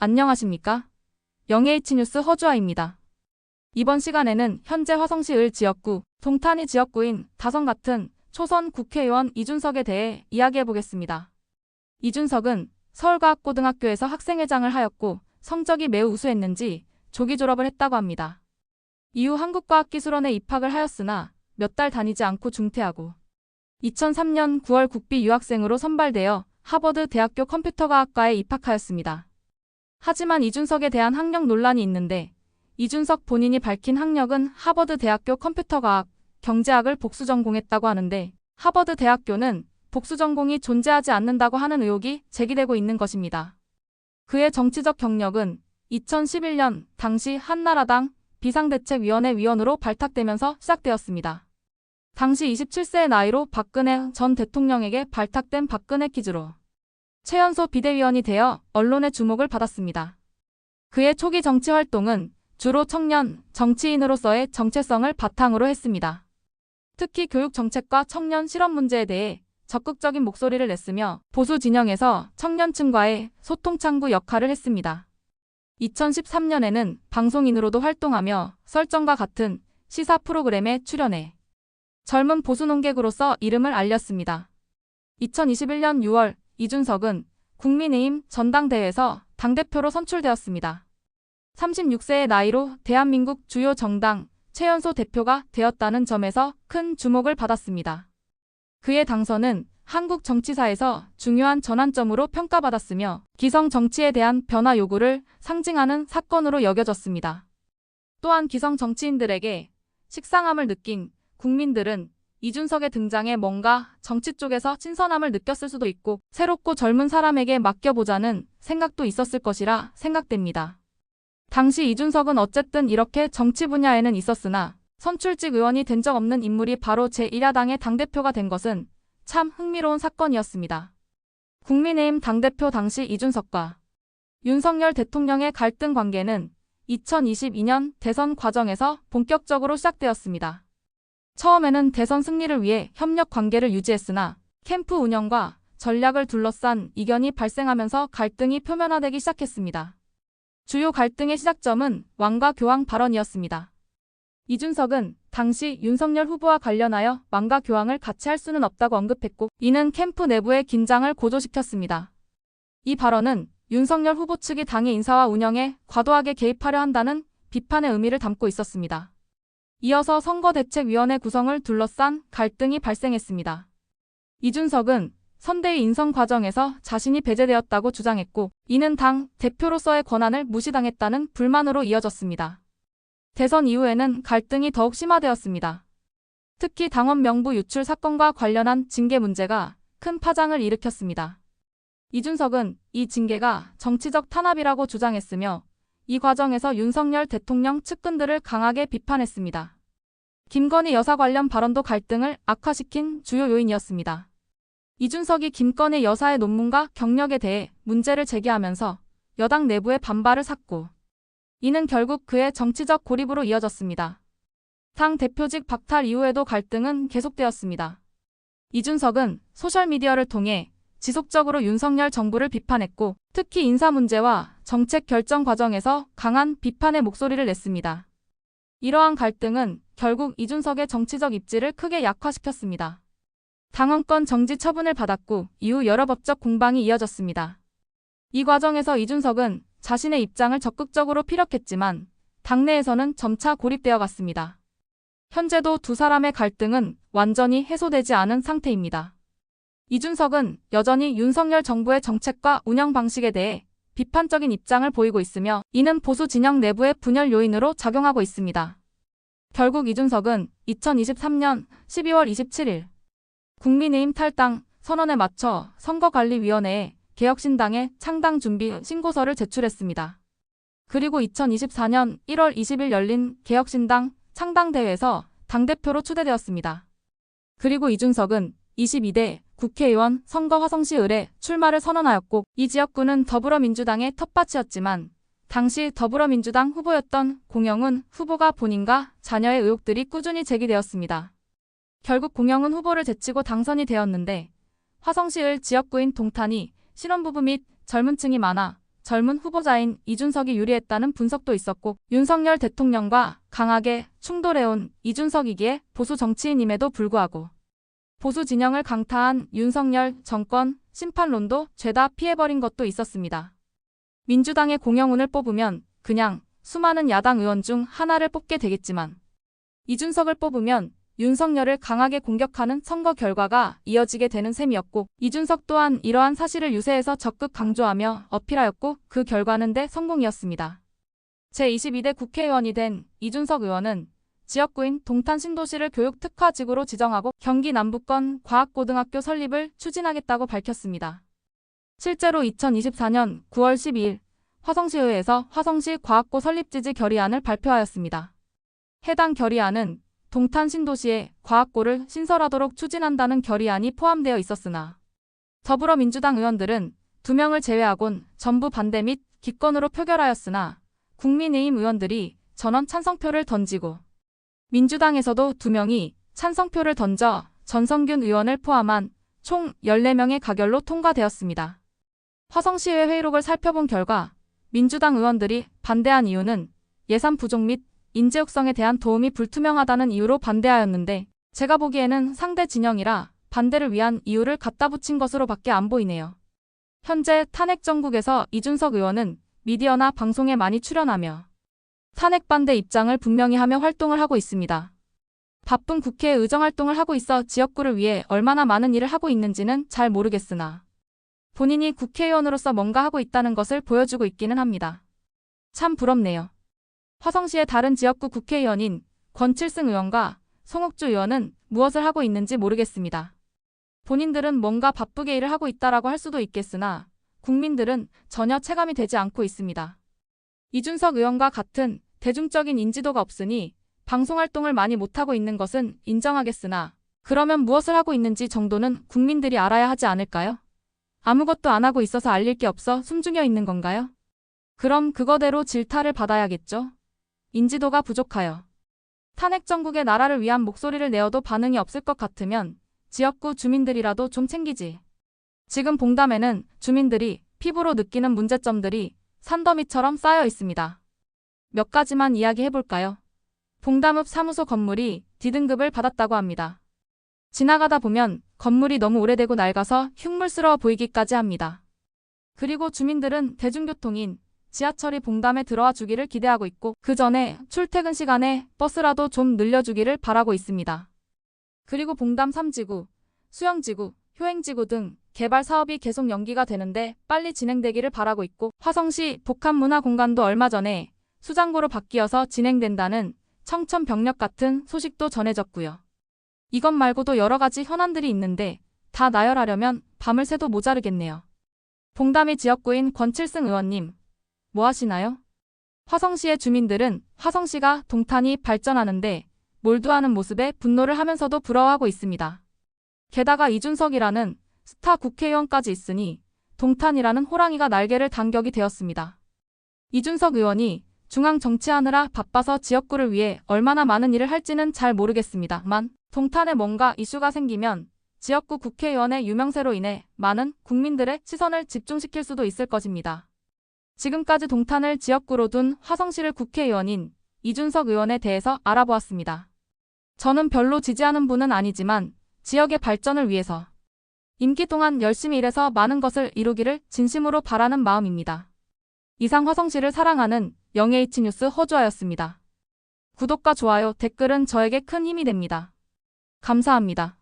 안녕하십니까? 영H뉴스 허주아입니다. 이번 시간에는 현재 화성시 을 지역구, 동탄이 지역구인 다성 같은 초선 국회의원 이준석에 대해 이야기해보겠습니다. 이준석은 서울과학고등학교에서 학생회장을 하였고 성적이 매우 우수했는지 조기 졸업을 했다고 합니다. 이후 한국과학기술원에 입학을 하였으나 몇 달 다니지 않고 중퇴하고 2003년 9월 국비 유학생으로 선발되어 하버드 대학교 컴퓨터과학과에 입학하였습니다. 하지만 이준석에 대한 학력 논란이 있는데 이준석 본인이 밝힌 학력은 하버드 대학교 컴퓨터과학, 경제학을 복수 전공했다고 하는데 하버드 대학교는 복수 전공이 존재하지 않는다고 하는 의혹이 제기되고 있는 것입니다. 그의 정치적 경력은 2011년 당시 한나라당 비상대책위원회 위원으로 발탁되면서 시작되었습니다. 당시 27세의 나이로 박근혜 전 대통령에게 발탁된 박근혜 퀴즈로 최연소 비대위원이 되어 언론의 주목을 받았습니다. 그의 초기 정치 활동은 주로 청년, 정치인으로서의 정체성을 바탕으로 했습니다. 특히 교육 정책과 청년 실업 문제에 대해 적극적인 목소리를 냈으며 보수 진영에서 청년층과의 소통 창구 역할을 했습니다. 2013년에는 방송인으로도 활동하며 설정과 같은 시사 프로그램에 출연해 젊은 보수 논객으로서 이름을 알렸습니다. 2021년 6월 이준석은 국민의힘 전당대회에서 당대표로 선출되었습니다. 36세의 나이로 대한민국 주요 정당 최연소 대표가 되었다는 점에서 큰 주목을 받았습니다. 그의 당선은 한국 정치사에서 중요한 전환점으로 평가받았으며 기성 정치에 대한 변화 요구를 상징하는 사건으로 여겨졌습니다. 또한 기성 정치인들에게 식상함을 느낀 국민들은 이준석의 등장에 뭔가 정치 쪽에서 신선함을 느꼈을 수도 있고 새롭고 젊은 사람에게 맡겨보자는 생각도 있었을 것이라 생각됩니다. 당시 이준석은 어쨌든 이렇게 정치 분야에는 있었으나 선출직 의원이 된 적 없는 인물이 바로 제1야당의 당대표가 된 것은 참 흥미로운 사건이었습니다. 국민의힘 당대표 당시 이준석과 윤석열 대통령의 갈등 관계는 2022년 대선 과정에서 본격적으로 시작되었습니다. 처음에는 대선 승리를 위해 협력 관계를 유지했으나 캠프 운영과 전략을 둘러싼 이견이 발생하면서 갈등이 표면화되기 시작했습니다. 주요 갈등의 시작점은 왕과 교황 발언이었습니다. 이준석은 당시 윤석열 후보와 관련하여 왕과 교황을 같이 할 수는 없다고 언급했고 이는 캠프 내부의 긴장을 고조시켰습니다. 이 발언은 윤석열 후보 측이 당의 인사와 운영에 과도하게 개입하려 한다는 비판의 의미를 담고 있었습니다. 이어서 선거대책위원회 구성을 둘러싼 갈등이 발생했습니다. 이준석은 선대위 인선 과정에서 자신이 배제되었다고 주장했고 이는 당 대표로서의 권한을 무시당했다는 불만으로 이어졌습니다. 대선 이후에는 갈등이 더욱 심화되었습니다. 특히 당원 명부 유출 사건과 관련한 징계 문제가 큰 파장을 일으켰습니다. 이준석은 이 징계가 정치적 탄압이라고 주장했으며 이 과정에서 윤석열 대통령 측근들을 강하게 비판했습니다. 김건희 여사 관련 발언도 갈등을 악화시킨 주요 요인이었습니다. 이준석이 김건희 여사의 논문과 경력에 대해 문제를 제기하면서 여당 내부의 반발을 샀고 이는 결국 그의 정치적 고립으로 이어졌습니다. 당 대표직 박탈 이후에도 갈등은 계속되었습니다. 이준석은 소셜미디어를 통해 지속적으로 윤석열 정부를 비판했고 특히 인사 문제와 정책 결정 과정에서 강한 비판의 목소리를 냈습니다. 이러한 갈등은 결국 이준석의 정치적 입지를 크게 약화시켰습니다. 당원권 정지 처분을 받았고 이후 여러 법적 공방이 이어졌습니다. 이 과정에서 이준석은 자신의 입장을 적극적으로 피력했지만 당내에서는 점차 고립되어 갔습니다. 현재도 두 사람의 갈등은 완전히 해소되지 않은 상태입니다. 이준석은 여전히 윤석열 정부의 정책과 운영 방식에 대해 비판적인 입장을 보이고 있으며 이는 보수 진영 내부의 분열 요인으로 작용하고 있습니다. 결국 이준석은 2023년 12월 27일 국민의힘 탈당 선언에 맞춰 선거관리위원회에 개혁신당의 창당 준비 신고서를 제출했습니다. 그리고 2024년 1월 20일 열린 개혁신당 창당대회에서 당대표로 추대되었습니다. 그리고 이준석은 22대 국회의원 선거 화성시 을에 출마를 선언하였고 이 지역구는 더불어민주당의 텃밭이었지만 당시 더불어민주당 후보였던 공영훈 후보가 본인과 자녀의 의혹들이 꾸준히 제기되었습니다. 결국 공영훈 후보를 제치고 당선이 되었는데 화성시 을 지역구인 동탄이 신혼부부 및 젊은 층이 많아 젊은 후보자인 이준석이 유리했다는 분석도 있었고 윤석열 대통령과 강하게 충돌해온 이준석이기에 보수 정치인임에도 불구하고 보수 진영을 강타한 윤석열 정권 심판론도 죄다 피해버린 것도 있었습니다. 민주당의 공영훈을 뽑으면 그냥 수많은 야당 의원 중 하나를 뽑게 되겠지만 이준석을 뽑으면 윤석열을 강하게 공격하는 선거 결과가 이어지게 되는 셈이었고 이준석 또한 이러한 사실을 유세에서 적극 강조하며 어필하였고 그 결과는 대성공이었습니다. 제22대 국회의원이 된 이준석 의원은 지역구인 동탄 신도시를 교육특화지구로 지정하고 경기 남부권 과학고등학교 설립을 추진하겠다고 밝혔습니다. 실제로 2024년 9월 12일 화성시의회에서 화성시 과학고 설립지지 결의안을 발표하였습니다. 해당 결의안은 동탄 신도시에 과학고를 신설하도록 추진한다는 결의안이 포함되어 있었으나 더불어민주당 의원들은 2명을 제외하곤 전부 반대 및 기권으로 표결하였으나 국민의힘 의원들이 전원 찬성표를 던지고 민주당에서도 2명이 찬성표를 던져 전성균 의원을 포함한 총 14명의 가결로 통과되었습니다. 화성시의회 회의록을 살펴본 결과 민주당 의원들이 반대한 이유는 예산 부족 및 인재 육성에 대한 도움이 불투명하다는 이유로 반대하였는데 제가 보기에는 상대 진영이라 반대를 위한 이유를 갖다 붙인 것으로 밖에 안 보이네요. 현재 탄핵 정국에서 이준석 의원은 미디어나 방송에 많이 출연하며 탄핵 반대 입장을 분명히 하며 활동을 하고 있습니다. 바쁜 국회 의정활동을 하고 있어 지역구를 위해 얼마나 많은 일을 하고 있는지는 잘 모르겠으나 본인이 국회의원으로서 뭔가 하고 있다는 것을 보여주고 있기는 합니다. 참 부럽네요. 화성시의 다른 지역구 국회의원인 권칠승 의원과 송옥주 의원은 무엇을 하고 있는지 모르겠습니다. 본인들은 뭔가 바쁘게 일을 하고 있다라고 할 수도 있겠으나 국민들은 전혀 체감이 되지 않고 있습니다. 이준석 의원과 같은 대중적인 인지도가 없으니 방송활동을 많이 못하고 있는 것은 인정하겠으나 그러면 무엇을 하고 있는지 정도는 국민들이 알아야 하지 않을까요? 아무것도 안 하고 있어서 알릴 게 없어 숨죽여 있는 건가요? 그럼 그거대로 질타를 받아야겠죠? 인지도가 부족하여 탄핵 정국의 나라를 위한 목소리를 내어도 반응이 없을 것 같으면 지역구 주민들이라도 좀 챙기지. 지금 봉담에는 주민들이 피부로 느끼는 문제점들이 산더미처럼 쌓여 있습니다. 몇 가지만 이야기해볼까요? 봉담읍 사무소 건물이 D등급을 받았다고 합니다. 지나가다 보면 건물이 너무 오래되고 낡아서 흉물스러워 보이기까지 합니다. 그리고 주민들은 대중교통인 지하철이 봉담에 들어와 주기를 기대하고 있고 그 전에 출퇴근 시간에 버스라도 좀 늘려주기를 바라고 있습니다. 그리고 봉담 3지구, 수영지구, 효행지구 등 개발 사업이 계속 연기가 되는데 빨리 진행되기를 바라고 있고 화성시 복합문화공간도 얼마 전에 수장고로 바뀌어서 진행된다는 청천벽력 같은 소식도 전해졌고요. 이것 말고도 여러 가지 현안들이 있는데 다 나열하려면 밤을 새도 모자르겠네요. 봉담의 지역구인 권칠승 의원님, 뭐 하시나요? 화성시의 주민들은 화성시가 동탄이 발전하는데 몰두하는 모습에 분노를 하면서도 부러워하고 있습니다. 게다가 이준석이라는 스타 국회의원까지 있으니 동탄이라는 호랑이가 날개를 단격이 되었습니다. 이준석 의원이 중앙 정치하느라 바빠서 지역구를 위해 얼마나 많은 일을 할지는 잘 모르겠습니다만 동탄에 뭔가 이슈가 생기면 지역구 국회의원의 유명세로 인해 많은 국민들의 시선을 집중시킬 수도 있을 것입니다. 지금까지 동탄을 지역구로 둔 화성시를 국회의원인 이준석 의원에 대해서 알아보았습니다. 저는 별로 지지하는 분은 아니지만 지역의 발전을 위해서 임기 동안 열심히 일해서 많은 것을 이루기를 진심으로 바라는 마음입니다. 이상 화성시를 사랑하는 영예이치뉴스 허주아였습니다. 구독과 좋아요, 댓글은 저에게 큰 힘이 됩니다. 감사합니다.